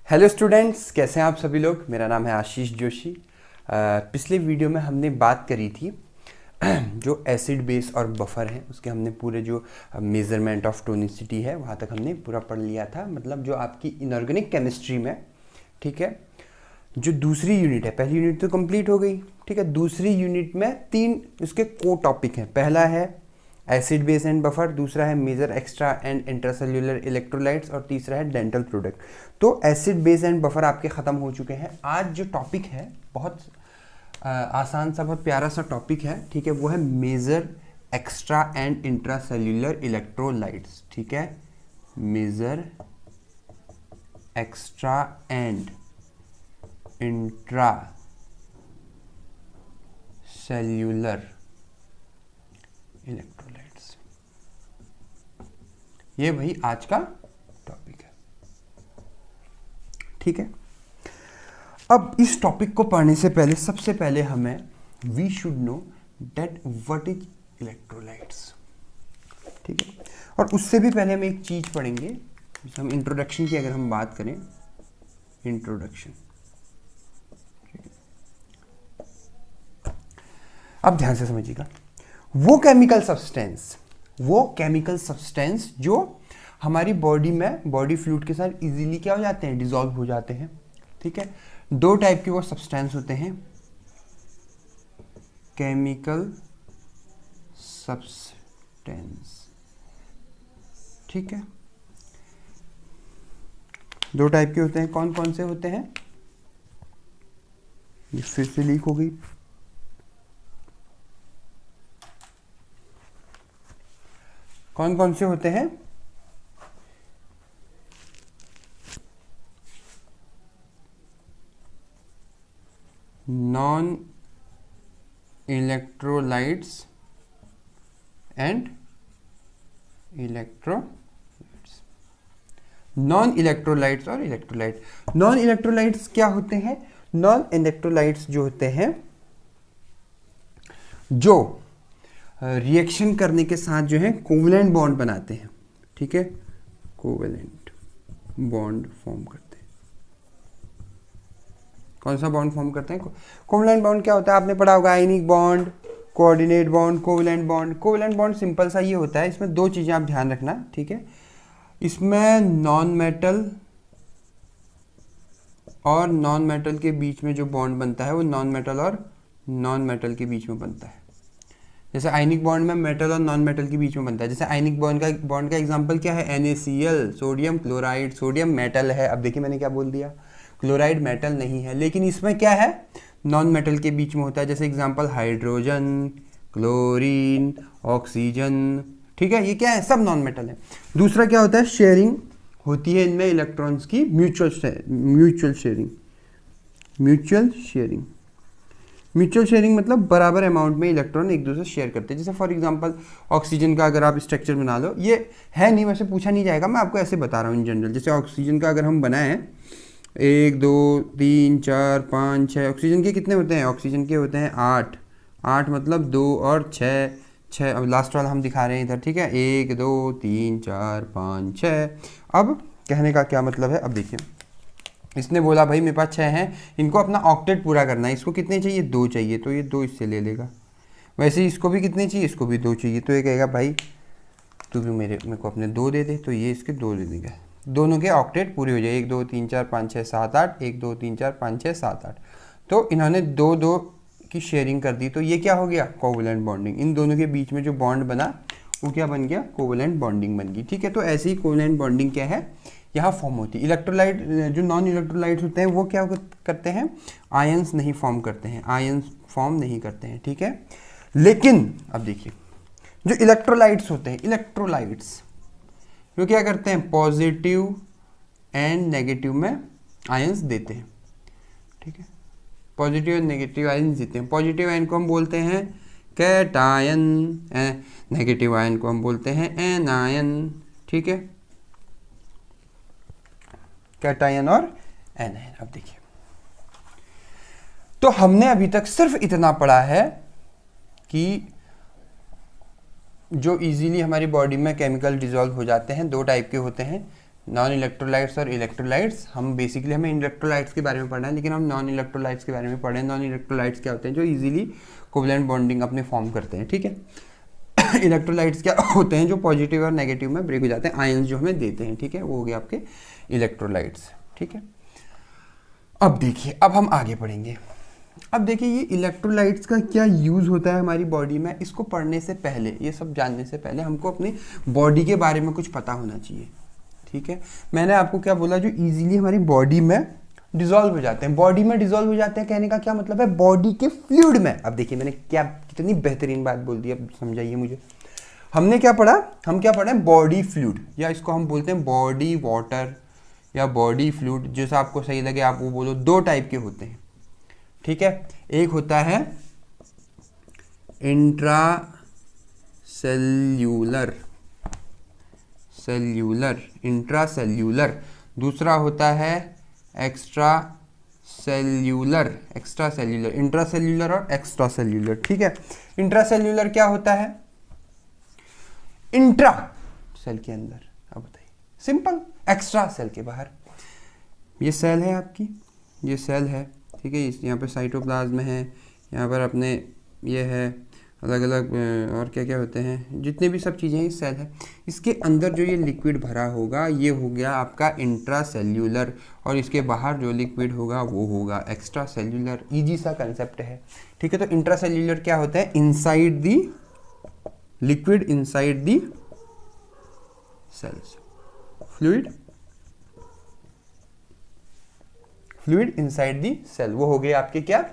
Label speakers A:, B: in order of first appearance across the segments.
A: Hello students, कैसे हैं आप सभी लोग। मेरा नाम है आशीष जोशी। पिछले वीडियो में हमने बात करी थी जो एसिड बेस और बफर हैं उसके हमने पूरे जो मेज़रमेंट ऑफ टोनिसिटी है वहाँ तक हमने पूरा पढ़ लिया था। मतलब जो आपकी इनऑर्गेनिक केमिस्ट्री में, ठीक है, जो दूसरी यूनिट है, पहली यूनिट तो कंप्लीट हो गई, ठीक है। दूसरी यूनिट में 3 उसके को टॉपिक हैं। पहला है एसिड बेस एंड बफर, दूसरा है major extra and intracellular electrolytes और तीसरा है डेंटल प्रोडक्ट। तो एसिड बेस एंड बफर आपके ख़त्म हो चुके हैं। आज जो टॉपिक है बहुत आसान सा, बहुत प्यारा सा टॉपिक है, ठीक है। वो है major extra and intracellular electrolytes, ठीक है। Major extra and intra cellular electrolytes, ये भाई आज का टॉपिक है, ठीक है। अब इस टॉपिक को पढ़ने से पहले सबसे पहले हमें we should know that what is electrolytes, ठीक है। और उससे भी पहले हम एक चीज पढ़ेंगे, जैसे हम इंट्रोडक्शन की अगर हम बात करें, इंट्रोडक्शन, अब ध्यान से समझिएगा। वो केमिकल सब्सटेंस जो हमारी बॉडी में, बॉडी फ्लूइड के साथ इजीली क्या हो जाते हैं, डिसॉल्व हो जाते हैं, ठीक है। 2 टाइप के वो सब्सटेंस होते हैं, केमिकल सब्सटेंस, ठीक है। 2 टाइप के होते हैं। कौन कौन से होते हैं, ये फिर से लीक हो गई। कौन कौन से होते हैं, non electrolytes and electrolytes. Non electrolytes और इलेक्ट्रोलाइट। नॉन इलेक्ट्रोलाइट्स क्या होते हैं? नॉन इलेक्ट्रोलाइट्स जो होते हैं, जो रिएक्शन करने के साथ जो है कोवलेंट बॉन्ड बनाते हैं, ठीक है, कोवलेंट बॉन्ड फॉर्म करते हैं। कौन सा बॉन्ड फॉर्म करते हैं? कोवलेंट बॉन्ड क्या होता है, आपने पढ़ा होगा, ionic bond, coordinate bond, covalent bond. Covalent bond simple सा ये होता है, इसमें 2 चीजें आप ध्यान रखना, ठीक है। इसमें नॉन मेटल और नॉन मेटल के बीच में जो बॉन्ड बनता है वो नॉन मेटल और नॉन मेटल के बीच में बनता है। जैसे आयनिक बॉन्ड में मेटल और नॉन मेटल के बीच में बनता है। जैसे आयनिक बॉन्ड का एग्जांपल क्या है, NaCl, sodium chloride. Sodium metal है, अब देखिए मैंने क्या बोल दिया, क्लोराइड मेटल नहीं है, लेकिन इसमें क्या है, नॉन मेटल के बीच में होता है। जैसे एग्जांपल हाइड्रोजन, क्लोरीन, ऑक्सीजन, ठीक है, ये क्या है, सब नॉन मेटल है। दूसरा क्या होता है, शेयरिंग होती है इनमें इलेक्ट्रॉन्स की, म्यूचुअल शेयरिंग मतलब बराबर अमाउंट में इलेक्ट्रॉन एक दूसरे से शेयर करते हैं। जैसे फॉर एग्जांपल ऑक्सीजन का अगर आप स्ट्रक्चर बना लो, ये है नहीं, वैसे पूछा नहीं जाएगा, मैं आपको ऐसे बता रहा हूँ इन जनरल। जैसे ऑक्सीजन का अगर हम बनाएं, 1 2 3 4 5 6, ऑक्सीजन के कितने होते हैं, ऑक्सीजन के होते हैं 8 मतलब 2 और 6, अब लास्ट वाला हम दिखा रहे हैं इधर, ठीक है, 1 2 3 4 5 6। अब कहने का क्या मतलब है, अब देखिए, इसने बोला भाई मेरे पास 6 हैं, इनको अपना ऑक्टेट पूरा करना है, इसको कितने चाहिए, 2 चाहिए, तो ये 2 इससे ले लेगा। वैसे ही इसको भी कितने चाहिए, इसको भी 2 चाहिए, तो ये कहेगा भाई तू भी मेरे को अपने 2 दे दे, तो ये इसके 2 दे देगा, दोनों के ऑक्टेट पूरे हो जाए, 1 2 3 4 5 6 7 8, 1 2 3 4 5 6 7 8। तो इन्होंने 2 2 की शेयरिंग कर दी, तो ये क्या हो गया, कोवलेंट बॉन्डिंग। इन दोनों के बीच में जो बॉन्ड बना वो क्या बन गया, कोवलेंट बॉन्डिंग बन गई, ठीक है। तो ऐसे ही कोवलेंट बॉन्डिंग क्या है, यहाँ फॉर्म होती है। इलेक्ट्रोलाइट, जो नॉन इलेक्ट्रोलाइट्स होते हैं वो क्या करते हैं, आयंस नहीं फॉर्म करते हैं, आयंस फॉर्म नहीं करते हैं, ठीक है। लेकिन अब देखिए, जो इलेक्ट्रोलाइट्स होते हैं, इलेक्ट्रोलाइट्स वो क्या करते हैं, पॉजिटिव एंड नेगेटिव में आयंस देते हैं, ठीक है। पॉजिटिव एंड नेगेटिव आयंस देते हैं। पॉजिटिव आयन को हम बोलते हैं कैटायन, नेगेटिव आयन को हम बोलते हैं एनायन, ठीक है, कैटायन और एनायन। अब देखिए, तो हमने अभी तक सिर्फ इतना पढ़ा है कि जो इजीली हमारी बॉडी में केमिकल डिसॉल्व हो जाते हैं, 2 टाइप के होते हैं, नॉन इलेक्ट्रोलाइट्स और इलेक्ट्रोलाइट्स, हम बेसिकली हमें इलेक्ट्रोलाइट्स के बारे में पढ़ना है, लेकिन हम नॉन इलेक्ट्रोलाइट्स के बारे में पढ़ रहे हैं। नॉन इलेक्ट्रोलाइट्स क्या होते हैं? जो इजीली कोवलेंट बॉन्डिंग अपने फॉर्म करते हैं, ठीक है। इलेक्ट्रोलाइट्स क्या होते हैं? जो पॉजिटिव और नेगेटिव में ब्रेक हो जाते हैं, आयंस जो हमें देते हैं, ठीक है, वो हो गए आपके इलेक्ट्रोलाइट्स, ठीक है। अब देखिए, अब हम आगे पढ़ेंगे। अब देखिए ये इलेक्ट्रोलाइट्स का क्या यूज़ होता है हमारी बॉडी में, इसको पढ़ने से पहले, ये सब जानने से पहले हमको अपनी बॉडी के बारे में कुछ पता होना चाहिए, ठीक है। मैंने आपको क्या बोला? जो इजीली हमारी बॉडी में डिसॉल्व हो जाते हैं। बॉडी में डिसॉल्व हो जाते हैं कहने का क्या मतलब है? बॉडी के फ्लूइड में। अब देखिए मैंने क्या कितनी बेहतरीन बात बोल दी, अब समझाइए मुझे। हमने क्या पढ़ा? हम क्या पढ़े? बॉडी फ्लूइड, या इसको हम बोलते हैं बॉडी वाटर या बॉडी फ्लूइड, जैसा आपको सही लगे आप वो बोलो। दो टाइप के होते हैं, ठीक है। एक होता है इंट्रा सेल्यूलर, दूसरा होता है एक्स्ट्रा सेल्यूलर, इंट्रा सेल्यूलर और एक्स्ट्रा सेल्यूलर, ठीक है। इंट्रा सेल्यूलर क्या होता है? इंट्रा सेल के अंदर, अब बताइए, सिंपल। एक्स्ट्रा सेल के बाहर। ये सेल है आपकी, ये सेल है, ठीक है। यहाँ पे साइटोप्लाज्म है, यहाँ पर अपने ये है, अलग अलग और क्या क्या होते हैं, जितने भी सब चीज़ें हैं, सेल है। इसके अंदर जो ये लिक्विड भरा होगा ये हो गया आपका इंट्रा सेल्यूलर, और इसके बाहर जो लिक्विड होगा वो होगा एक्स्ट्रा सेल्यूलर। ईजी सा कंसेप्ट है, ठीक है। तो इंट्रा सेल्यूलर क्या होता है? Inside the liquid inside the cells, fluid inside the cell, वो हो गए आपके क्या?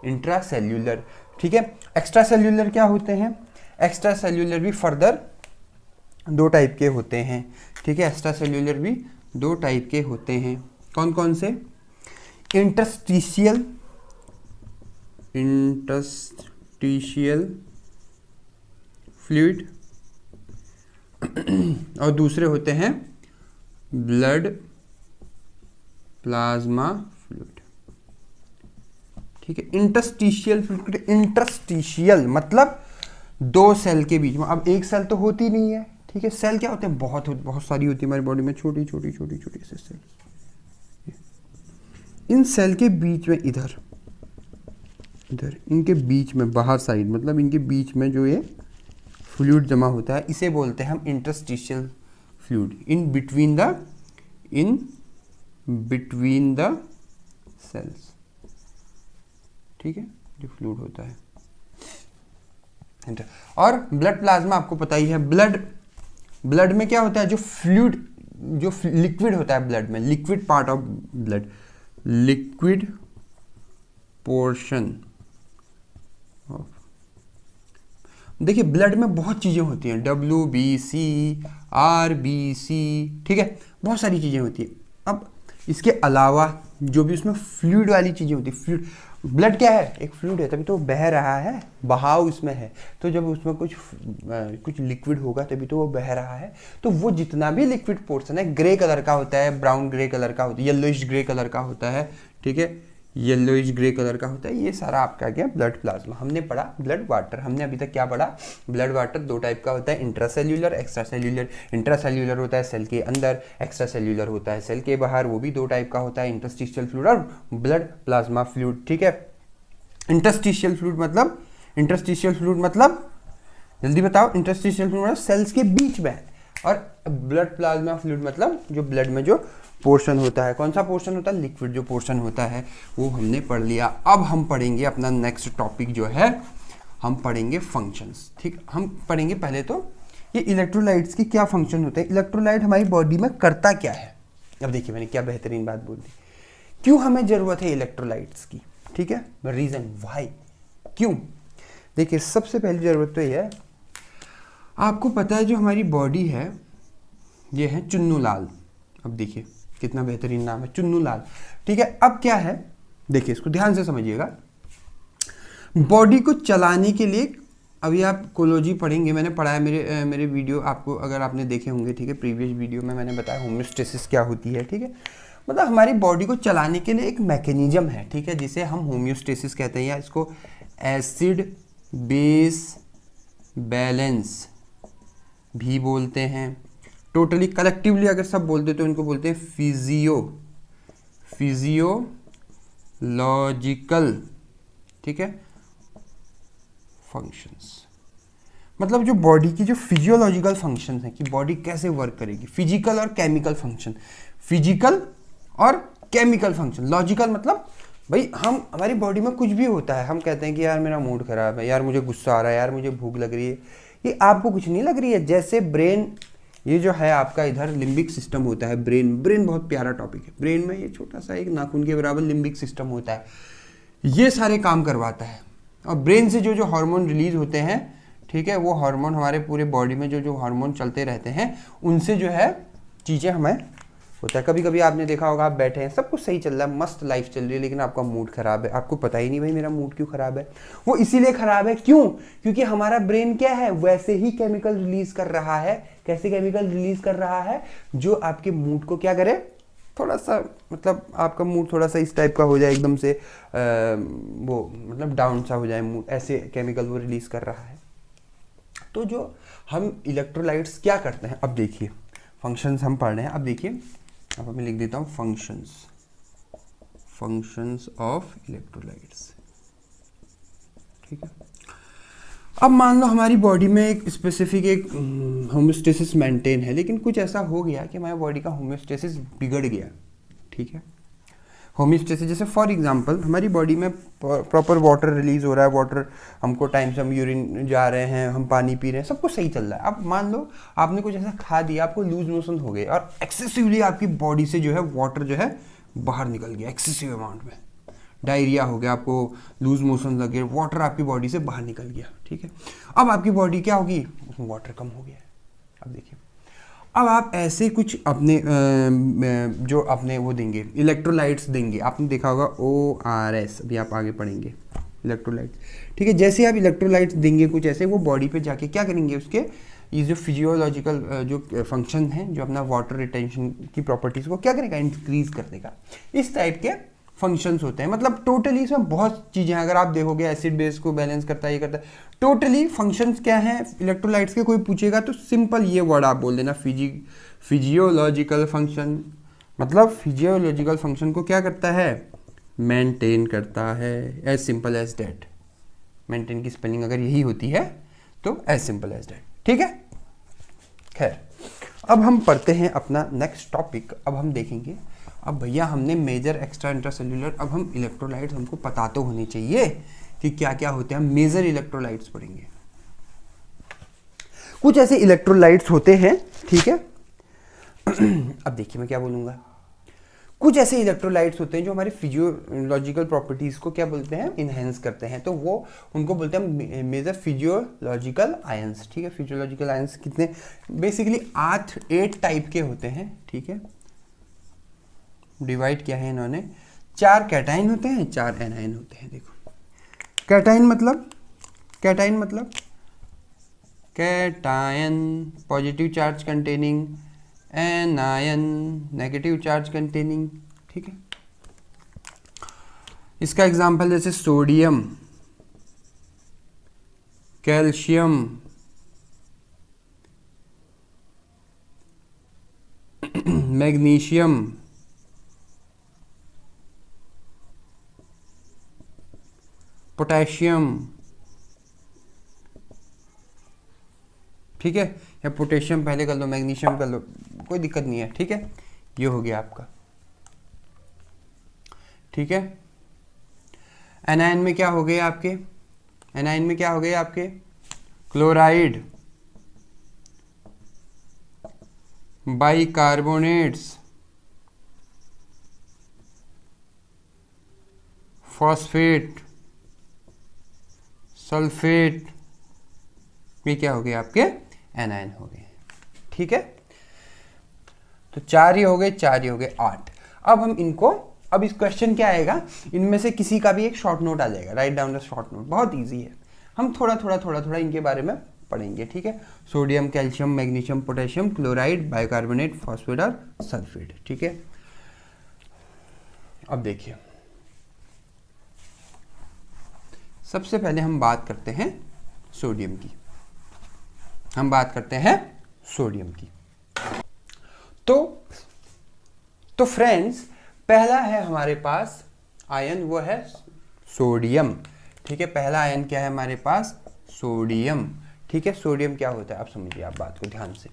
A: इंट्रा सेल्यूलर, ठीक है। एक्स्ट्रा सेल्यूलर क्या होते हैं? एक्स्ट्रा सेल्यूलर भी फर्दर दो टाइप के होते हैं, ठीक है। एक्स्ट्रा सेल्यूलर भी दो टाइप के होते हैं। कौन कौन से? इंटरस्टिशियल फ्लूइड और दूसरे होते हैं ब्लड प्लाज्मा फ्लूइड, ठीक है। इंटरस्टिशियल फ्लूइड, इंटरस्टिशियल मतलब दो सेल के बीच में। अब एक सेल तो होती नहीं है, ठीक है। सेल क्या होते हैं? बहुत सारी होती है हमारी बॉडी में, छोटी छोटी से सेल। इन सेल के बीच में इधर इनके बीच में, बाहर साइड मतलब इनके बीच में जो ये फ्लूइड जमा होता है, इसे बोलते हैं हम interstitial fluid. In between the cells, ठीक है, जो फ्लूइड होता है। और ब्लड प्लाज्मा आपको पता ही है। ब्लड में क्या होता है? जो फ्लूइड, जो लिक्विड होता है ब्लड में, liquid part of blood, liquid portion of. देखिए ब्लड में बहुत चीज़ें होती हैं, WBC, RBC, ठीक है, बहुत सारी चीज़ें होती हैं। अब इसके अलावा जो भी उसमें फ्लूइड वाली चीज़ें होती है, फ्लूइड, ब्लड क्या है? एक फ्लूइड है, तभी तो बह रहा है, बहाव इसमें है। तो जब उसमें कुछ लिक्विड होगा तभी तो वो बह रहा है। तो वो जितना भी लिक्विड पोर्शन है, ग्रे कलर का होता है, ब्राउन ग्रे कलर का होता है, येलोइश ग्रे कलर का होता है, ठीक है, येलोइश ग्रे कलर का होता है। ये सारा आपका क्या? Blood plasma. हमने पढ़ा ब्लड वाटर। हमने अभी तक क्या पढ़ा? ब्लड वाटर दो टाइप का होता है, इंट्रासेल्यूलर, एक्स्ट्रा सेल्यूलर। इंट्रासेल्यूलर होता है सेल के अंदर, एक्स्ट्रा सेल्यूलर होता है सेल के बाहर, वो भी दो टाइप का होता है, इंटरस्टिशियल फ्लूइड और ब्लड प्लाज्मा फ्लूइड, ठीक है। इंटरस्टिशियल फ्लूइड मतलब जल्दी बताओ। इंटरस्टिशियल फ्लूइड मतलब सेल्स के बीच में है, और ब्लड प्लाज्मा फ्लूइड मतलब जो ब्लड में जो पोर्शन होता है। कौन सा पोर्शन होता है? लिक्विड जो पोर्शन होता है, वो हमने पढ़ लिया। अब हम पढ़ेंगे अपना नेक्स्ट टॉपिक जो है, हम पढ़ेंगे फंक्शंस, ठीक। हम पढ़ेंगे पहले तो ये इलेक्ट्रोलाइट्स की क्या फंक्शन होते हैं, इलेक्ट्रोलाइट हमारी बॉडी में करता क्या है। अब देखिए मैंने क्या बेहतरीन बात बोल दी, क्यों हमें जरूरत है इलेक्ट्रोलाइट्स की, ठीक है, रीजन वाई, क्यों। देखिए सबसे पहली जरूरत तो ये है, आपको पता है जो हमारी बॉडी है ये है चुन्नू लाल। अब देखिए कितना बेहतरीन नाम है, चुन्नू लाल, ठीक है। अब क्या है, देखिए इसको ध्यान से समझिएगा। बॉडी को चलाने के लिए, अभी आप कोलोजी पढ़ेंगे, मैंने पढ़ा है, मेरे वीडियो आपको अगर आपने देखे होंगे, ठीक है, प्रीवियस वीडियो में मैंने बताया होम्योस्टेसिस क्या होती है, ठीक है। मतलब हमारी बॉडी को चलाने के लिए एक मैकेनिज्म है, ठीक है, जिसे हम होम्योस्टेसिस कहते हैं, या इसको एसिड बेस बैलेंस भी बोलते हैं। टोटली कलेक्टिवली अगर सब बोलते तो इनको बोलते हैं फिजियोलॉजिकल, ठीक है, फंक्शंस। मतलब जो बॉडी की जो फिजियोलॉजिकल फंक्शंस हैं कि बॉडी कैसे वर्क करेगी, फिजिकल और केमिकल फंक्शन, फिजिकल और केमिकल फंक्शन। लॉजिकल मतलब भाई हम हमारी बॉडी में कुछ भी होता है, हम कहते हैं कि यार मेरा मूड खराब है, यार मुझे गुस्सा आ रहा है, यार मुझे भूख लग रही है, ये आपको कुछ नहीं लग रही है। जैसे ब्रेन, ये जो है आपका इधर लिम्बिक सिस्टम होता है, ब्रेन बहुत प्यारा टॉपिक है। ब्रेन में ये छोटा सा एक नाखून के बराबर लिम्बिक सिस्टम होता है, ये सारे काम करवाता है। और ब्रेन से जो जो हार्मोन रिलीज होते हैं, ठीक है, वो हार्मोन हमारे पूरे बॉडी में जो जो हार्मोन चलते रहते हैं, उनसे जो है चीज़ें हमें होता है। कभी कभी आपने देखा होगा, आप बैठे हैं, सब कुछ सही चल रहा है, मस्त लाइफ चल रही है, लेकिन आपका मूड खराब है, आपको पता ही नहीं भाई मेरा मूड क्यों खराब है। वो इसीलिए खराब है, क्यों? क्योंकि हमारा ब्रेन क्या है, वैसे ही केमिकल रिलीज कर रहा है। कैसे केमिकल रिलीज कर रहा है? जो आपके मूड को क्या करे, थोड़ा सा, मतलब आपका मूड थोड़ा सा इस टाइप का हो जाए, एकदम से वो मतलब डाउन सा हो जाए मूड, ऐसे केमिकल वो रिलीज कर रहा है। तो जो हम इलेक्ट्रोलाइट्स क्या करते हैं, अब देखिए फंक्शंस हम पढ़ रहे हैं। अब देखिए, अब मैं लिख देता हूँ फंक्शंस ऑफ इलेक्ट्रोलाइट्स, ठीक है। अब मान लो हमारी बॉडी में एक स्पेसिफिक एक होम्योस्टेसिस मेंटेन है, लेकिन कुछ ऐसा हो गया कि हमारी बॉडी का होम्योस्टेसिस बिगड़ गया, ठीक है। होम्योस्टेसिस जैसे फॉर एग्जांपल हमारी बॉडी में प्रॉपर वाटर रिलीज हो रहा है, वाटर हमको टाइम से, हम यूरिन जा रहे हैं, हम पानी पी रहे हैं, सब कुछ सही चल रहा है। अब मान लो आपने कुछ ऐसा खा दिया, आपको लूज मोशन हो गए और एक्सेसिवली आपकी बॉडी से जो है वाटर जो है बाहर निकल गया एक्सेसिव अमाउंट में, डायरिया हो गया, आपको लूज मोशन लगे, वाटर आपकी बॉडी से बाहर निकल गया, ठीक है। अब आपकी बॉडी क्या होगी, उसमें वाटर कम हो गया है। अब देखिए, अब आप ऐसे कुछ अपने जो अपने वो देंगे, इलेक्ट्रोलाइट्स देंगे, आपने देखा होगा ORS, अभी आप आगे पढ़ेंगे इलेक्ट्रोलाइट्स, ठीक है। जैसे आप इलेक्ट्रोलाइट्स देंगे कुछ ऐसे, वो बॉडी पे जाके क्या करेंगे, उसके ये जो फिजियोलॉजिकल जो फंक्शन है, जो अपना वाटर रिटेंशन की प्रॉपर्टीज़ को क्या करेगा, इंक्रीज कर देगा। इस टाइप के फंक्शंस होते हैं। मतलब टोटली इसमें बहुत चीज़ें हैं, अगर आप देखोगे एसिड बेस को बैलेंस करता है, ये करता है। टोटली फंक्शंस क्या हैं इलेक्ट्रोलाइट्स के, कोई पूछेगा तो सिंपल ये वर्ड आप बोल देना, फिजियोलॉजिकल फंक्शन। मतलब फिजियोलॉजिकल फंक्शन को क्या करता है, मेंटेन करता है, as simple as that. Maintain की स्पेलिंग अगर यही होती है तो एज सिंपल एज डैट, ठीक है। खैर, अब हम पढ़ते हैं अपना नेक्स्ट टॉपिक। अब हम देखेंगे, अब भैया हमने मेजर, एक्स्ट्रा, इंट्रासेल्युलर, अब हम इलेक्ट्रोलाइट्स हमको पता तो होने चाहिए कि क्या क्या होते हैं। हम मेजर इलेक्ट्रोलाइट्स पढ़ेंगे। कुछ ऐसे इलेक्ट्रोलाइट्स होते हैं, ठीक है। अब देखिए मैं क्या बोलूंगा, कुछ ऐसे इलेक्ट्रोलाइट्स होते हैं जो हमारे फिजियोलॉजिकल प्रॉपर्टीज को क्या बोलते हैं, इनहेंस करते हैं। तो वो उनको बोलते हैं मेजर फिजियोलॉजिकल आयंस, ठीक है। फिजियोलॉजिकल आयंस कितने, बेसिकली 8 टाइप के होते हैं, ठीक है। डिवाइड किया है इन्होंने, 4 कैटाइन होते हैं, 4 एनाइन होते हैं। देखो कैटाइन मतलब cation positive charge containing, anion negative charge containing, ठीक है। इसका एग्जांपल जैसे सोडियम, कैल्शियम, मैग्नीशियम, पोटेशियम, ठीक है, या पोटेशियम पहले कर लो, मैग्नीशियम कर लो, कोई दिक्कत नहीं है, ठीक है। ये हो गया आपका, ठीक है। एनायन में क्या हो गए आपके, एनायन में क्या हो गए आपके, क्लोराइड, बाइकार्बोनेट्स, फॉस्फेट, सल्फेट, ये क्या हो गए आपके, एनायन हो गए, ठीक है। तो 4 ही हो गए, 4 ही हो गए, 8। अब हम इनको, अब इस क्वेश्चन क्या आएगा, इनमें से किसी का भी एक शॉर्ट नोट आ जाएगा, write down the short note, बहुत इजी है। हम थोड़ा थोड़ा इनके बारे में पढ़ेंगे, ठीक है। Sodium, calcium, magnesium, potassium, chloride, bicarbonate, phosphate और सल्फेट, ठीक है। अब देखिए, सबसे पहले हम बात करते हैं सोडियम की, सोडियम की। तो फ्रेंड्स, पहला है हमारे पास आयन, वो है सोडियम। ठीक है, पहला आयन क्या है हमारे पास? सोडियम। ठीक है, सोडियम क्या होता है आप समझिए, आप बात को ध्यान से।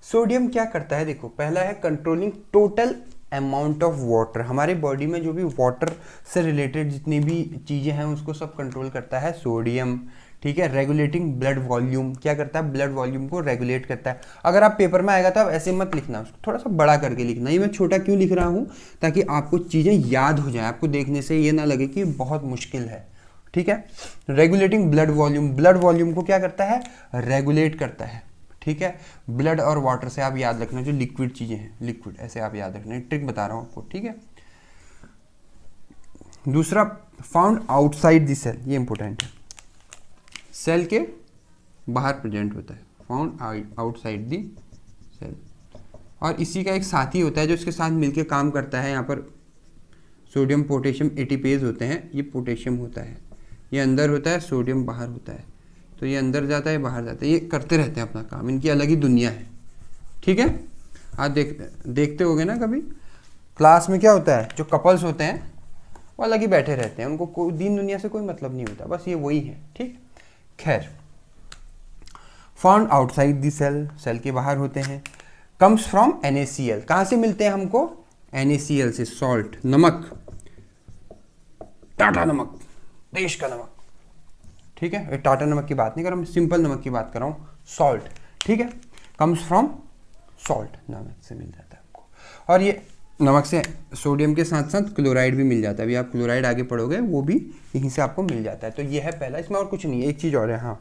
A: सोडियम क्या करता है, देखो, पहला है controlling total amount of water. हमारे बॉडी में जो भी वाटर से रिलेटेड जितनी भी चीज़ें हैं उसको सब कंट्रोल करता है सोडियम। ठीक है, रेगुलेटिंग ब्लड वॉल्यूम, क्या करता है? ब्लड वॉल्यूम को रेगुलेट करता है। अगर आप पेपर में आएगा तो आप ऐसे मत लिखना, उसको थोड़ा सा बड़ा करके लिखना। ये मैं छोटा क्यों लिख रहा हूँ? ताकि आपको चीज़ें याद हो जाए, आपको देखने से ये ना लगे कि बहुत मुश्किल है। ठीक है, regulating blood volume, blood volume को क्या करता है? रेगुलेट करता है। ठीक है, ब्लड और वाटर से आप याद रखना, जो लिक्विड चीज़ें हैं, लिक्विड ऐसे आप याद रखना, ट्रिक बता रहा हूँ आपको। ठीक है, दूसरा फाउंड आउटसाइड द सेल, ये इंपॉर्टेंट है, सेल के बाहर प्रेजेंट होता है, फाउंड आउटसाइड द सेल। और इसी का एक साथी होता है जो इसके साथ मिलके काम करता है। यहाँ पर सोडियम पोटेशियम एटीपेज होते हैं, ये पोटेशियम होता है, ये अंदर होता है, सोडियम बाहर होता है। तो ये अंदर जाता है, बाहर जाता है, ये करते रहते हैं अपना काम, इनकी अलग ही दुनिया है। ठीक है, आप देखते होगे ना कभी क्लास में क्या होता है, जो कपल्स होते हैं वो अलग ही बैठे रहते हैं, उनको कोई दीन दुनिया से कोई मतलब नहीं होता, बस ये वही है। ठीक, खैर, found outside the cell, cell के बाहर होते हैं। कम्स फ्रॉम NaCl, कहाँ से मिलते हैं हमको? NaCl से, सॉल्ट, नमक, टाटा नमक, देश का नमक। ठीक है, टाटा नमक की बात नहीं कर रहा, मैं सिंपल नमक की बात कर रहा हूँ, सॉल्ट। ठीक है, कम्स फ्रॉम सॉल्ट, नमक से मिल जाता है हमको। और ये नमक से सोडियम के साथ साथ क्लोराइड भी मिल जाता है, अभी आप क्लोराइड आगे पढ़ोगे, वो भी यहीं से आपको मिल जाता है। तो ये है पहला, इसमें और कुछ नहीं है। एक चीज़ और है, हाँ,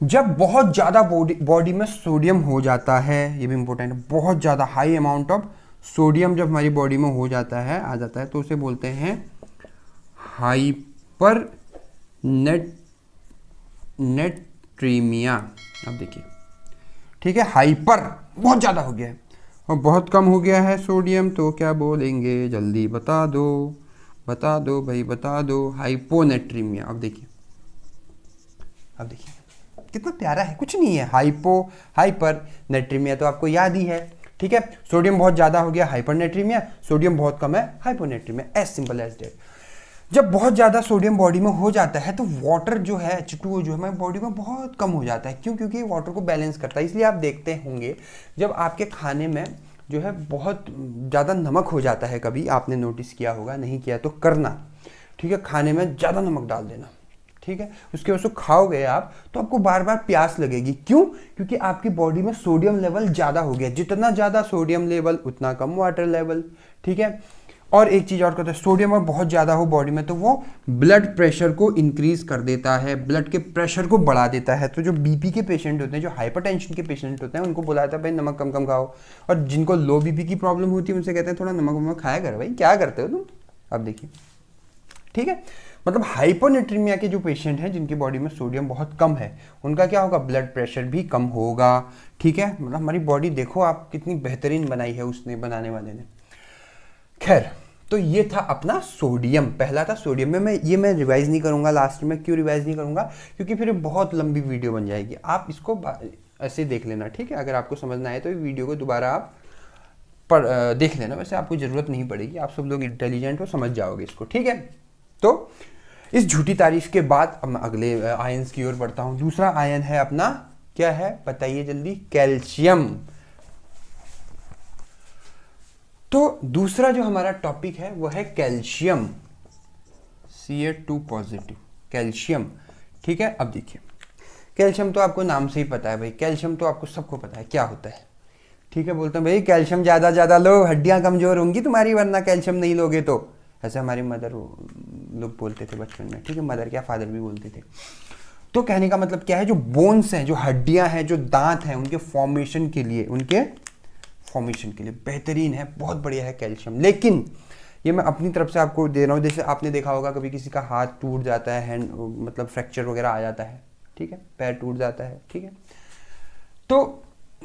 A: जब बहुत ज़्यादा बॉडी में सोडियम हो जाता है, ये भी इंपॉर्टेंट है, बहुत ज़्यादा हाई अमाउंट ऑफ सोडियम जब हमारी बॉडी में हो जाता है, आ जाता है, तो उसे बोलते हैं हाइपर नेट्रीमिया। अब देखिए, ठीक है, हाइपर बहुत ज़्यादा हो गया है और बहुत कम हो गया है सोडियम, तो क्या बोलेंगे? जल्दी बता दो, बता दो भाई, बता दो। हाइपोनेट्रीमिया। अब देखिए कितना प्यारा है, कुछ नहीं है। हाइपर नेट्रीमिया तो आपको याद ही है। ठीक है, सोडियम बहुत ज़्यादा हो गया, हाइपरनेट्रीमिया, सोडियम बहुत कम है, hyponatraemia, as simple as that. जब बहुत ज़्यादा सोडियम बॉडी में हो जाता है तो वाटर जो है, H2O जो है, हमारी बॉडी में बहुत कम हो जाता है। क्यों? क्योंकि वाटर को बैलेंस करता है। इसलिए आप देखते होंगे जब आपके खाने में जो है बहुत ज़्यादा नमक हो जाता है, कभी आपने नोटिस किया होगा, नहीं किया तो करना। ठीक है, खाने में ज़्यादा नमक डाल देना। ठीक है, उसके बाद खाओगे आप तो आपको बार बार प्यास लगेगी। क्यों? क्योंकि आपकी बॉडी में सोडियम लेवल ज़्यादा हो गया। जितना ज़्यादा सोडियम लेवल उतना कम वाटर लेवल। ठीक है, और एक चीज़ और करता है, सोडियम और बहुत ज़्यादा हो बॉडी में तो वो ब्लड प्रेशर को इंक्रीज कर देता है, ब्लड के प्रेशर को बढ़ा देता है। तो जो बीपी के पेशेंट होते हैं, जो हाइपरटेंशन के पेशेंट होते हैं, उनको बुलाता है भाई नमक कम कम खाओ। और जिनको लो बीपी की प्रॉब्लम होती है उनसे कहते हैं थोड़ा नमक वमक खाया कर भाई, क्या करते हो तुम। अब देखिए, ठीक है, मतलब हाइपोनेट्रीमिया के जो पेशेंट हैं जिनकी बॉडी में सोडियम बहुत कम है, उनका क्या होगा? ब्लड प्रेशर भी कम होगा। ठीक है, मतलब हमारी बॉडी देखो आप कितनी बेहतरीन बनाई है उसने, बनाने वाले ने। खैर, तो ये था अपना सोडियम, पहला था सोडियम में। मैं रिवाइज नहीं करूंगा लास्ट में। क्यों रिवाइज नहीं करूंगा? क्योंकि फिर बहुत लंबी वीडियो बन जाएगी। आप इसको ऐसे देख लेना। ठीक है, अगर आपको समझना है तो वीडियो को दोबारा आप देख लेना। वैसे आपको जरूरत नहीं पड़ेगी, आप सब लोग इंटेलिजेंट हो, समझ जाओगे इसको। ठीक है, तो इस झूठी तारीफ के बाद अब मैं अगले आयंस की ओर बढ़ता हूं। दूसरा आयन है अपना, क्या है बताइए जल्दी? कैल्शियम। तो दूसरा जो हमारा टॉपिक है वो है कैल्शियम, Ca2 पॉजिटिव, कैल्शियम। ठीक है, अब देखिए, कैल्शियम तो आपको नाम से ही पता है भाई, कैल्शियम तो आपको सबको पता है क्या होता है। ठीक है, बोलते हैं भाई कैल्शियम ज़्यादा लो, हड्डियां कमजोर होंगी तुम्हारी, वरना कैल्शियम नहीं लोगे तो। ऐसे हमारी मदर लोग बोलते थे बचपन में। ठीक है, मदर क्या फादर भी बोलते थे। तो कहने का मतलब क्या है, जो बोन्स हैं, जो हड्डियां हैं, जो दांत हैं, उनके फॉर्मेशन के लिए बेहतरीन है, बहुत बढ़िया है कैल्शियम। लेकिन ये मैं अपनी तरफ से आपको दे रहा हूँ। जैसे आपने देखा होगा कभी किसी का हाथ टूट जाता है, हैंड मतलब फ्रैक्चर वगैरह आ जाता है। ठीक है, पैर टूट जाता है। ठीक है, तो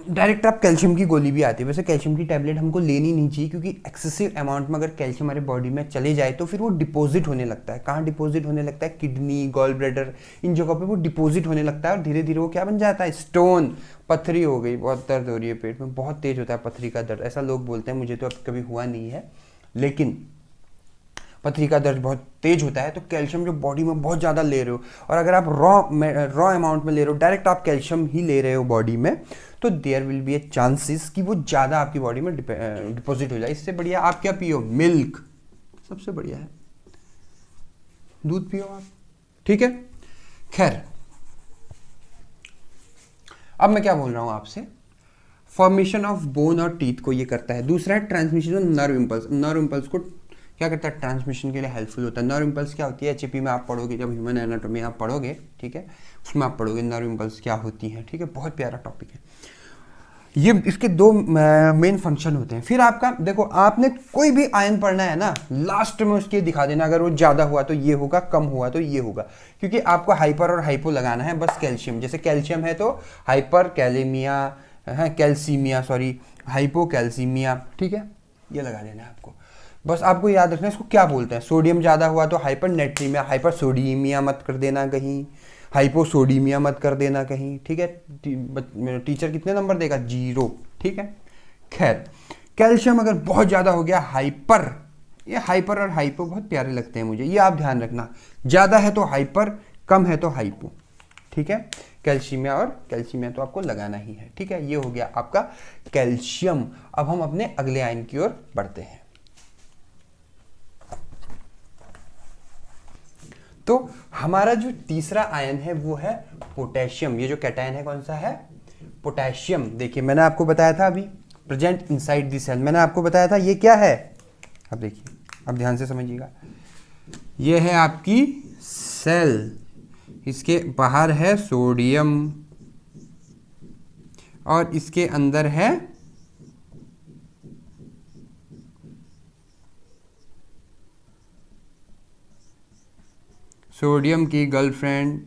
A: डायरेक्ट आप कैल्शियम की गोली भी आती है, वैसे कैल्शियम की टैबलेट हमको लेनी नहीं चाहिए, क्योंकि एक्सेसिव अमाउंट में अगर कैल्शियम हमारे बॉडी में चले जाए तो फिर वो डिपॉजिट होने लगता है। कहाँ डिपॉजिट होने लगता है? किडनी, गॉल ब्लैडर, इन जगहों पे वो डिपॉजिट होने लगता है और धीरे धीरे वो क्या बन जाता है? स्टोन, पथरी हो गई, बहुत दर्द हो रही है पेट में, बहुत तेज होता है पथरी का दर्द, ऐसा लोग बोलते हैं, मुझे तो अब कभी हुआ नहीं है, लेकिन पथरी का दर्द बहुत तेज होता है। तो कैल्शियम जो बॉडी में बहुत ज़्यादा ले रहे हो, और अगर आप रॉ अमाउंट में ले रहे हो, डायरेक्ट आप कैल्शियम ही ले रहे हो बॉडी में, तो there will be a chances कि वो ज़्यादा आपकी बॉडी में डिपॉजिट हो जाए। इससे बढ़िया आप क्या पियो? मिल्क, सबसे बढ़िया है, दूध पियो आप, ठीक है। खैर, अब मैं क्या बोल रहा हूँ आपसे, फॉर्मेशन ऑफ बोन और टीथ को ये करता है। दूसरा है transmission of nerve impulse. Nerve impulse को क्या करता है? ट्रांसमिशन के लिए हेल्पफुल होता है। नर्व इम्पल्स क्या होती है? एचपी में आप पढ़ोगे, जब ह्यूमन एनाटॉमी आप पढ़ोगे, ठीक है, उसमें आप पढ़ोगे नर्व इम्पल्स क्या होती है, ठीक है, बहुत प्यारा टॉपिक है ये। इसके दो मेन फंक्शन होते हैं। फिर आपका देखो, आपने कोई भी आयन पढ़ना है ना, लास्ट में उसके दिखा देना, अगर वो ज़्यादा हुआ तो ये होगा, कम हुआ तो ये होगा, क्योंकि आपको हाइपर और हाइपो लगाना है बस। कैल्शियम, जैसे कैल्शियम है तो हाइपर कैलेमिया है, कैल्सीमिया, सॉरी, हाइपो कैल्सीमिया, ठीक है, ये लगा देना है आपको। बस आपको याद रखना है इसको क्या बोलते हैं। सोडियम ज़्यादा हुआ तो हाइपर नेट्रीमिया, हाइपर सोडियमिया मत कर देना कहीं, हाइपोसोडीमिया मत कर देना कहीं, ठीक है। टीचर कितने नंबर देगा? 0, ठीक है। खैर, कैल्शियम अगर बहुत ज़्यादा हो गया, हाइपर, ये हाइपर और हाइपो बहुत प्यारे लगते हैं मुझे, ये आप ध्यान रखना, ज़्यादा है तो हाइपर, कम है तो हाइपो, ठीक है। कैल्शियमिया और कैल्शियमिया तो आपको लगाना ही है, ठीक है। ये हो गया आपका कैल्शियम। अब हम अपने अगले आयन की ओर बढ़ते हैं। तो हमारा जो तीसरा आयन है वो है पोटेशियम। ये जो कैटायन है कौन सा है? पोटेशियम। देखिए, मैंने आपको बताया था अभी, प्रेजेंट इनसाइड द सेल, मैंने आपको बताया था ये क्या है। अब देखिए, अब ध्यान से समझिएगा, ये है आपकी सेल, इसके बाहर है सोडियम और इसके अंदर है सोडियम की गर्लफ्रेंड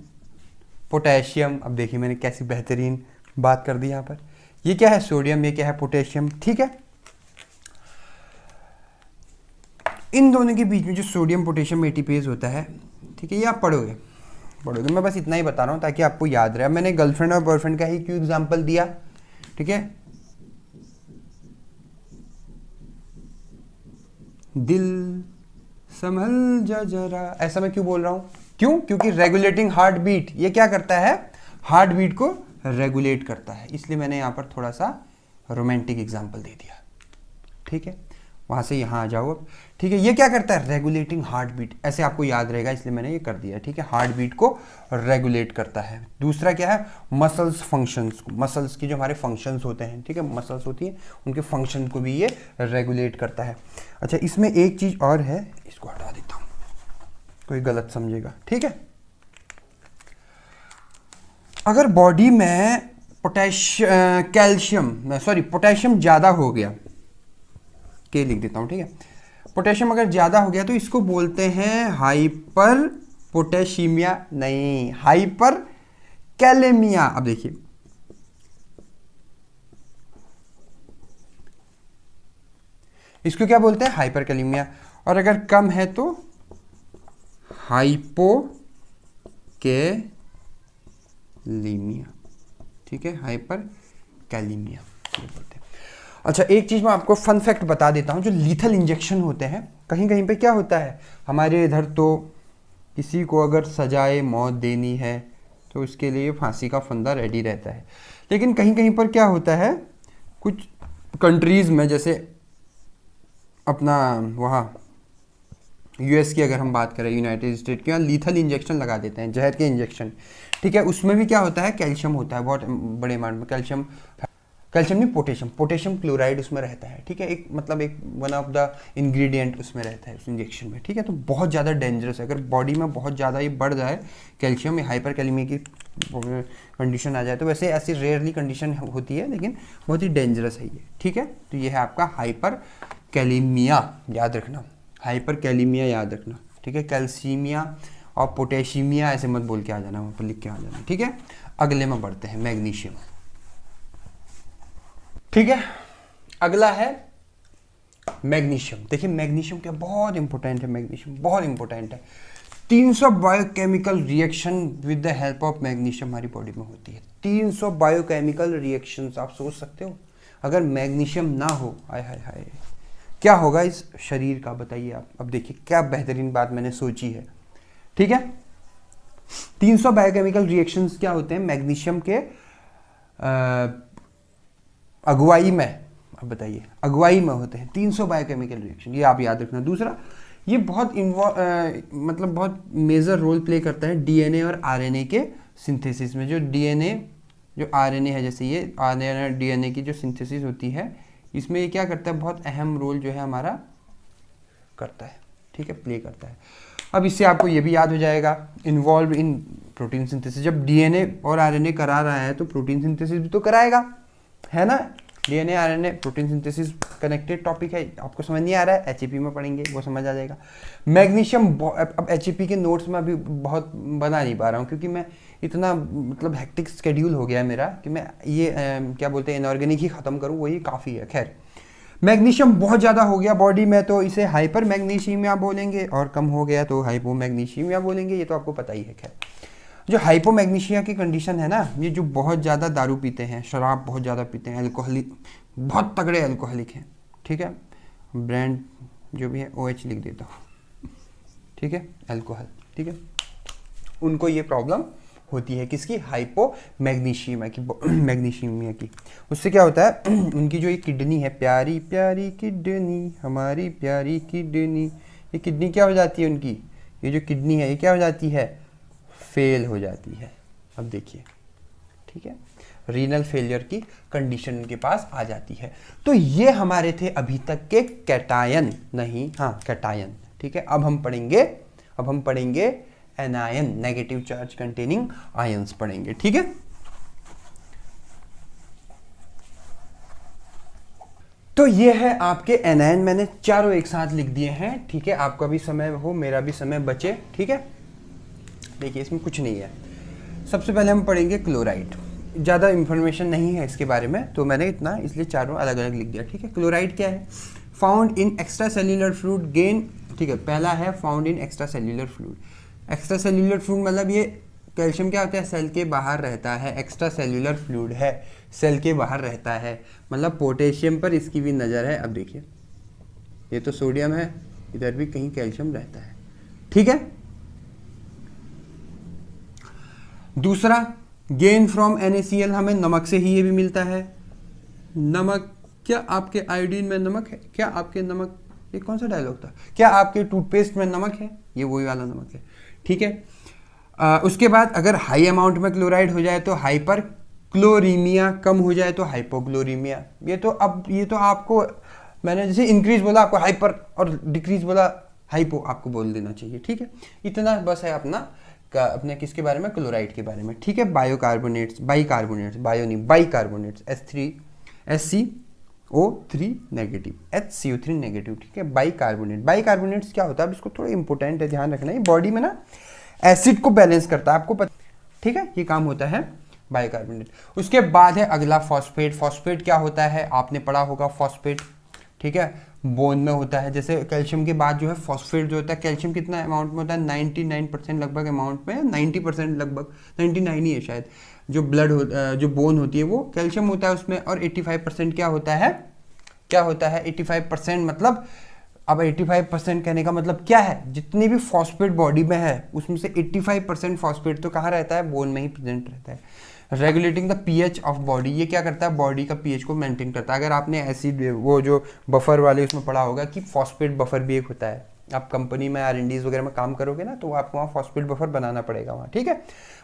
A: पोटेशियम। अब देखिए मैंने कैसी बेहतरीन बात कर दी यहाँ पर। ये क्या है? सोडियम, ये क्या है? पोटेशियम, ठीक है। इन दोनों के बीच में जो सोडियम पोटेशियम एटीपेज होता है, ठीक है, ये आप पढ़ोगे, मैं बस इतना ही बता रहा हूँ ताकि आपको याद रहे। मैंने गर्लफ्रेंड और बॉयफ्रेंड का ही क्यों एग्जाम्पल दिया, ठीक है। दिल संभल जा जरा, ऐसा मैं क्यों बोल रहा हूँ? क्यों? क्योंकि रेगुलेटिंग हार्ट बीट, ये क्या करता है? हार्ट बीट को रेगुलेट करता है, इसलिए मैंने यहाँ पर थोड़ा सा रोमांटिक एग्जाम्पल दे दिया, ठीक है। वहाँ से यहाँ आ जाओ अब, ठीक है। ये क्या करता है? रेगुलेटिंग हार्ट बीट, ऐसे आपको याद रहेगा, इसलिए मैंने ये कर दिया, ठीक है। हार्ट बीट को रेगुलेट करता है। दूसरा क्या है? मसल्स फंक्शंस, मसल्स की जो हमारे फंक्शंस होते हैं, ठीक है, मसल्स होती हैं, उनके फंक्शन को भी ये रेगुलेट करता है। अच्छा, इसमें एक चीज़ और है, इसको हटा देता हूँ, कोई गलत समझेगा, ठीक है। अगर बॉडी में पोटेशियम ज़्यादा हो गया, के लिख देता हूँ, ठीक है, पोटेशियम अगर ज़्यादा हो गया तो इसको बोलते हैं हाइपर पोटेशियमिया, नहीं, हाइपर कैलेमिया। अब देखिए, इसको क्या बोलते हैं? Hyper kalaemia. और अगर कम है तो हाइपो कैलीमिया, ठीक है, हाइपर कैलीमिया ये बोलते हैं। अच्छा, एक चीज़ मैं आपको फन फैक्ट बता देता हूँ, जो लीथल इंजेक्शन होते हैं, कहीं कहीं पे क्या होता है, हमारे इधर तो किसी को अगर सजाए मौत देनी है तो उसके लिए फांसी का फंदा रेडी रहता है, लेकिन कहीं कहीं पर क्या होता है, कुछ कंट्रीज़ में, जैसे अपना वहाँ यूएस की अगर हम बात करें, यूनाइटेड स्टेट के, यहाँ लीथल इंजेक्शन लगा देते हैं, जहर के इंजेक्शन, ठीक है। उसमें भी क्या होता है? कैल्शियम होता है, बहुत बड़े अमाउंट में कैल्शियम नहीं, पोटेशियम क्लोराइड उसमें रहता है, ठीक है। एक मतलब एक वन ऑफ द इंग्रेडिएंट उसमें रहता है उस इंजेक्शन में, ठीक है। तो बहुत ज़्यादा डेंजरस है, अगर बॉडी में बहुत ज़्यादा ये बढ़ जाए कैल्शियम या हाइपर कैलेमिया की कंडीशन आ जाए, तो वैसे ऐसी रेयरली कंडीशन होती है, लेकिन बहुत ही डेंजरस है ये, ठीक है। तो ये है आपका हाइपर कैलेमिया, याद रखना, हाइपर कैलेमिया याद रखना, ठीक है। कैल्सीमिया और पोटेशियमिया ऐसे मत बोल के आ जाना, वहाँ पर लिख के आ जाना, ठीक है। अगले में बढ़ते हैं, मैग्नीशियम। ठीक है, अगला है मैग्नीशियम। देखिए मैग्नीशियम क्या बहुत इंपॉर्टेंट है, मैग्नीशियम बहुत इंपॉर्टेंट है। 300 biochemical reaction with the help of magnesium हमारी बॉडी में होती है। 300 बायोकेमिकल रिएक्शंस, आप सोच सकते हो अगर मैग्नीशियम ना हो, हाय हाय हाय क्या होगा इस शरीर का, बताइए आप। अब देखिए क्या बेहतरीन बात मैंने सोची है, ठीक है। 300 बायोकेमिकल रिएक्शंस क्या होते हैं मैग्नीशियम के अगुवाई में, अब बताइए अगुवाई में होते हैं 300 बायोकेमिकल रिएक्शन, ये आप याद रखना। दूसरा, ये बहुत मतलब बहुत मेजर रोल प्ले करता है डीएनए और आरएनए के सिंथेसिस में। जो डीएनए जो आरएनए है, जैसे ये आरएनए और डीएनए की जो सिंथेसिस होती है, इसमें ये क्या करता है, बहुत अहम रोल जो है हमारा करता है, ठीक है, प्ले करता है। अब इससे आपको ये भी याद हो जाएगा, इन्वॉल्व इन प्रोटीन सिंथेसिस। जब डीएनए और आरएनए करा रहा है तो प्रोटीन सिंथेसिस भी तो कराएगा, है ना। DNA RNA protein synthesis connected topic है, आपको समझ नहीं आ रहा है एचईपी में पढ़ेंगे वो समझ आ जाएगा। मैग्नीशियम, अब एचईपी के नोट्स में अभी बहुत बना नहीं पा रहा हूँ क्योंकि मैं इतना मतलब हेक्टिक स्केड्यूल हो गया है मेरा कि मैं ये क्या बोलते हैं इनऑर्गेनिक ही ख़त्म करूँ, वही काफ़ी है। खैर, मैग्नीशियम बहुत ज़्यादा हो गया बॉडी में तो इसे हाइपर मैग्नीशियमिया बोलेंगे, और कम हो गया तो हाइपो मैग्नीशियमिया बोलेंगे, ये तो आपको पता ही है। खैर, जो हाइपोमैग्नीशिया की कंडीशन है ना, ये जो बहुत ज़्यादा दारू पीते हैं, शराब बहुत ज़्यादा पीते हैं, अल्कोहलिक, बहुत तगड़े अल्कोहलिक हैं, ठीक है, ब्रांड जो भी है OH लिख देता हूँ, ठीक है, अल्कोहल, ठीक है, उनको ये प्रॉब्लम होती है किसकी, हाइपोमैग्नीशियमिया की, मैग्नीशियमिया की। उससे क्या होता है, उनकी जो ये किडनी है, प्यारी प्यारी किडनी, हमारी प्यारी किडनी, ये किडनी क्या हो जाती है उनकी, ये जो किडनी है ये क्या हो जाती है, फेल हो जाती है। अब देखिए, ठीक है, रीनल फेलियर की कंडीशन उनके पास आ जाती है। तो ये हमारे थे अभी तक के कैटायन, नहीं हाँ कैटायन, ठीक है। अब हम पढ़ेंगे anion, negative charge containing ions पढ़ेंगे, ठीक है। तो ये है आपके एनायन, मैंने चारों एक साथ लिख दिए हैं, ठीक है। आपका भी समय हो, मेरा भी समय बचे, ठीक है। देखिए इसमें कुछ नहीं है। सबसे पहले हम पढ़ेंगे क्लोराइड। ज़्यादा इंफॉर्मेशन नहीं है इसके बारे में तो मैंने इतना इसलिए चारों अलग अलग लिख दिया, ठीक है। क्लोराइड क्या है, found in extra cellular fluid gain, ठीक है। पहला है found in extra cellular fluid. Extra cellular fluid मतलब ये कैल्शियम क्या होता है, सेल के बाहर रहता है, एक्स्ट्रा सेल्यूलर फ्लूइड है, सेल के बाहर रहता है, मतलब पोटेशियम पर इसकी भी नज़र है। अब देखिए ये तो सोडियम है, इधर भी कहीं कैल्शियम रहता है, ठीक है। दूसरा, गेन फ्रॉम NaCl, हमें नमक से ही ये भी मिलता है। नमक, क्या आपके आयोडीन में नमक है, क्या आपके नमक, ये कौन सा डायलॉग था, क्या आपके टूथपेस्ट में नमक है, ये वही वाला नमक है, ठीक है। उसके बाद अगर हाई अमाउंट में क्लोराइड हो जाए तो हाइपर क्लोरीमिया, कम हो जाए तो हाइपोक्लोरीमिया। ये तो आपको मैंने जैसे इंक्रीज बोला आपको हाइपर, और डिक्रीज बोला हाइपो आपको बोल देना चाहिए, ठीक है। इतना बस है अपने किसके बारे में, क्लोराइड के बारे में, ठीक है। बायोकार्बोनेट्स, बाइकार्बोनेट्स, बायो नहीं bicarbonates, HCO3 negative, HCO3 negative, ठीक है। बाइकार्बोनेट्स क्या होता है, अब इसको थोड़ा इंपॉर्टेंट है, ध्यान रखना, ये बॉडी में ना एसिड को बैलेंस करता है, आपको पता, ठीक है, ये काम होता है बाइकार्बोनेट। उसके बाद है अगला फॉस्फेट। फॉस्फेट क्या होता है, आपने पढ़ा होगा फॉस्फेट, ठीक है, बोन में होता है। जैसे कैल्शियम के बाद जो है फॉस्फेट जो होता है, कैल्शियम कितना अमाउंट में होता है, 99% लगभग अमाउंट में, 90% लगभग, 99 ही है शायद, जो जो बोन होती है वो कैल्शियम होता है उसमें, और 85% क्या होता है 85%, मतलब अब 85% कहने का मतलब क्या है, जितनी भी फॉस्फेट बॉडी में है उसमें से 85% फॉस्फेट तो कहाँ रहता है, बोन में ही प्रेजेंट रहता है। Regulating the pH of body, ये क्या करता है, बॉडी का पीएच को मेंटेन करता है। अगर आपने एसिड वो जो बफर वाले उसमें पढ़ा होगा कि फॉस्फेट बफर भी एक होता है, आप कंपनी में R&Ds वगैरह में काम करोगे ना तो आपको वहाँ फॉस्फेट बफर बनाना पड़ेगा वहाँ, ठीक है।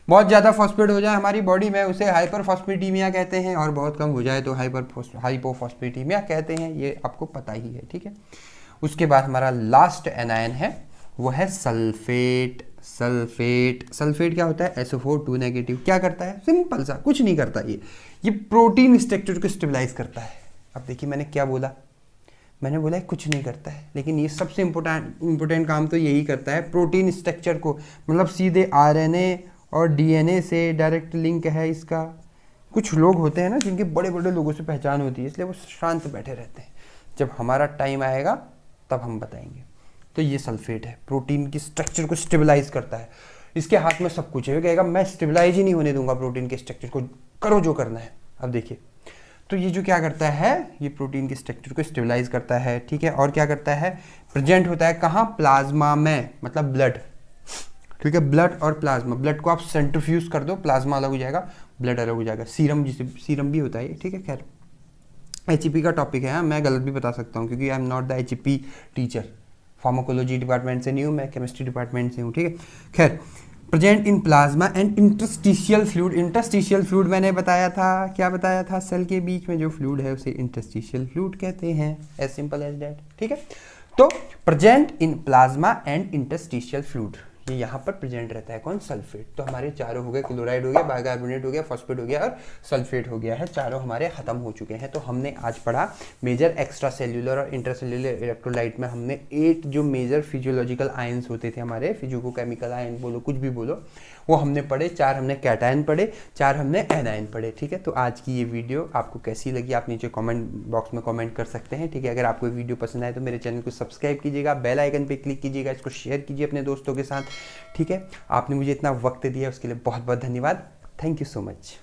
A: बहुत ज़्यादा फॉस्फेट हो जाए हमारी बॉडी में उसे हाइपर फॉस्फेटीमिया कहते हैं, और बहुत कम हो जाए तो हाइपोफॉस्फेटीमिया कहते हैं, ये आपको पता ही है, ठीक है। उसके बाद हमारा लास्ट एनायन है, वो है सल्फेट। सल्फेट क्या होता है, SO4 नेगेटिव। क्या करता है, सिंपल सा, कुछ नहीं करता, ये प्रोटीन स्ट्रक्चर को स्टेबलाइज करता है। अब देखिए मैंने क्या बोला, मैंने बोला कुछ नहीं करता है, लेकिन ये सबसे इम्पोर्टेंट काम तो यही करता है, प्रोटीन स्ट्रक्चर को, मतलब सीधे RNA और DNA से डायरेक्ट लिंक है इसका, कुछ लोग होते हैं ना जिनके बड़े बड़े लोगों से पहचान होती है, इसलिए वो शांत बैठे रहते हैं, जब हमारा टाइम आएगा तब हम बताएंगे। तो ये सल्फेट है, प्रोटीन की स्ट्रक्चर को स्टेबलाइज करता है। इसके हाथ में सब कुछ है, वो कहेगा मैं स्टेबलाइज ही नहीं होने दूंगा प्रोटीन के स्ट्रक्चर को, करो जो करना है। अब देखिए, तो ये जो क्या करता है, ये प्रोटीन के स्ट्रक्चर को स्टेबलाइज करता है, ठीक है। और क्या करता है, प्रेजेंट होता है कहाँ, प्लाज्मा में, मतलब ब्लड, ठीक है। ब्लड और प्लाज्मा, ब्लड को आप सेंट्रीफ्यूज कर दो, प्लाज्मा अलग हो जाएगा, ब्लड अलग हो जाएगा। सीरम, जिसे सीरम भी होता है, ठीक है। खैर एचईपी का टॉपिक है, मैं गलत भी बता सकता हूँ क्योंकि I am not the HEP teacher, pharmacology department से नहीं हूँ मैं, केमिस्ट्री डिपार्टमेंट से हूँ, ठीक है। खैर, present in plasma and interstitial fluid. Interstitial fluid मैंने बताया था, क्या बताया था, सेल के बीच में जो फ्लूइड है उसे इंटरस्टिशियल फ्लूइड कहते हैं, एज सिंपल एज दैट, ठीक है। तो present in plasma and interstitial fluid, ये यहाँ पर प्रेजेंट रहता है कौन, सल्फेट। तो हमारे चारों हो गए, क्लोराइड हो गया, बाइकार्बोनेट हो गया, फॉस्फेट हो गया और सल्फेट हो गया है, चारों हमारे खत्म हो चुके हैं। तो हमने आज पढ़ा मेजर एक्स्ट्रा सेल्यूलर और इंटरसेल्यूलर इलेक्ट्रोलाइट में हमने 8 जो मेजर फिजियोलॉजिकल आयंस होते थे हमारे, फिजिकोकेमिकल आयन बोलो, कुछ भी बोलो, वो हमने पढ़े। 4 हमने कैटायन पढ़े, 4 हमने एनायन पढ़े, ठीक है। तो आज की ये वीडियो आपको कैसी लगी आप नीचे कमेंट बॉक्स में कमेंट कर सकते हैं, ठीक है। अगर आपको वीडियो पसंद आए तो मेरे चैनल को सब्सक्राइब कीजिएगा, बेल आइकन पे क्लिक कीजिएगा, इसको शेयर कीजिए अपने दोस्तों के साथ, ठीक है। आपने मुझे इतना वक्त दिया उसके लिए बहुत बहुत धन्यवाद। Thank you so much.